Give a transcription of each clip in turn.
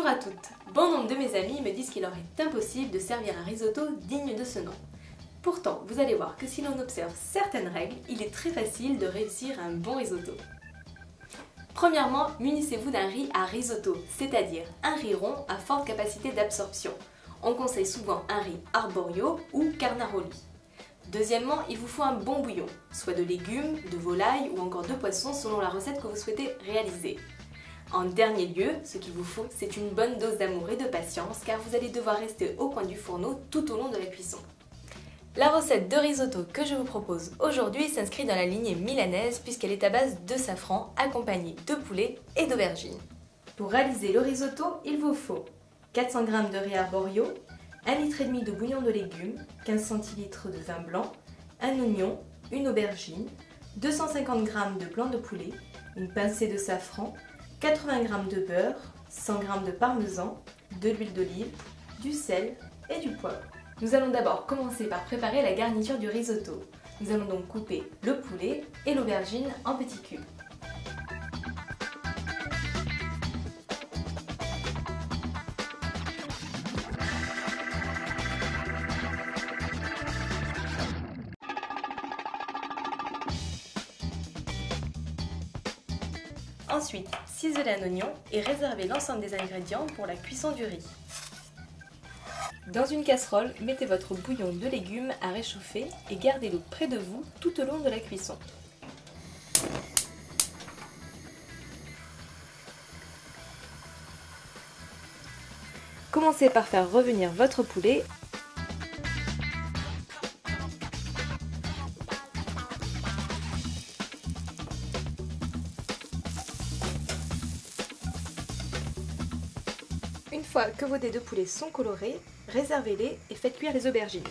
Bonjour à toutes. Bon nombre de mes amis me disent qu'il leur est impossible de servir un risotto digne de ce nom. Pourtant, vous allez voir que si l'on observe certaines règles, il est très facile de réussir un bon risotto. Premièrement, munissez-vous d'un riz à risotto, c'est-à-dire un riz rond à forte capacité d'absorption. On conseille souvent un riz arborio ou carnaroli. Deuxièmement, il vous faut un bon bouillon, soit de légumes, de volaille ou encore de poisson selon la recette que vous souhaitez réaliser. En dernier lieu, ce qu'il vous faut, c'est une bonne dose d'amour et de patience car vous allez devoir rester au coin du fourneau tout au long de la cuisson. La recette de risotto que je vous propose aujourd'hui s'inscrit dans la lignée milanaise puisqu'elle est à base de safran accompagnée de poulet et d'aubergines. Pour réaliser le risotto, il vous faut 400 g de riz arborio, 1,5 litre de bouillon de légumes, 15 centilitres de vin blanc, un oignon, une aubergine, 250 g de blanc de poulet, une pincée de safran, 80 g de beurre, 100 g de parmesan, de l'huile d'olive, du sel et du poivre. Nous allons d'abord commencer par préparer la garniture du risotto. Nous allons donc couper le poulet et l'aubergine en petits cubes. Ensuite, ciselez un oignon et réservez l'ensemble des ingrédients pour la cuisson du riz. Dans une casserole, mettez votre bouillon de légumes à réchauffer et gardez-le près de vous tout au long de la cuisson. Commencez par faire revenir votre poulet. Une fois que vos dés de poulet sont colorés, réservez-les et faites cuire les aubergines.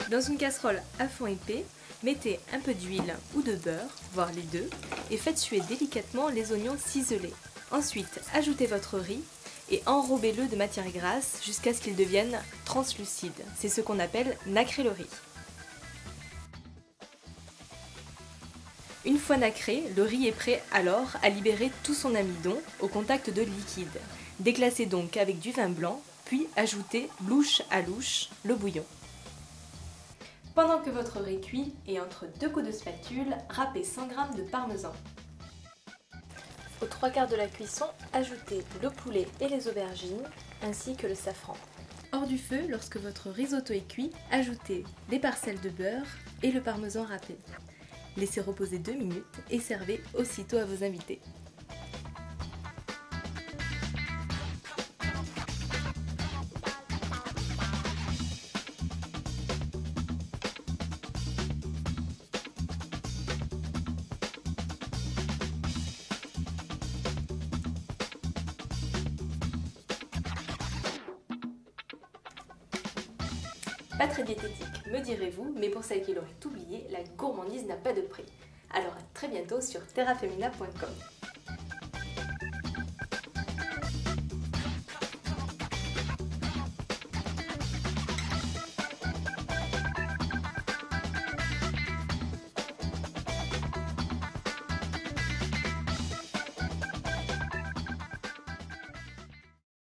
Dans une casserole à fond épais, mettez un peu d'huile ou de beurre, voire les deux, et faites suer délicatement les oignons ciselés. Ensuite, ajoutez votre riz et enrobez-le de matière grasse jusqu'à ce qu'il devienne translucide. C'est ce qu'on appelle nacrer le riz. Une fois nacré, le riz est prêt alors à libérer tout son amidon au contact de liquide. Déglacez donc avec du vin blanc, puis ajoutez louche à louche le bouillon. Pendant que votre riz cuit et entre deux coups de spatule, râpez 100 g de parmesan. Aux 3/4 de la cuisson, ajoutez le poulet et les aubergines, ainsi que le safran. Hors du feu, lorsque votre risotto est cuit, ajoutez les parcelles de beurre et le parmesan râpé. Laissez reposer 2 minutes et servez aussitôt à vos invités. Pas très diététique, me direz-vous, mais pour celles qui l'auraient oublié, la gourmandise n'a pas de prix. Alors à très bientôt sur terrafemina.com.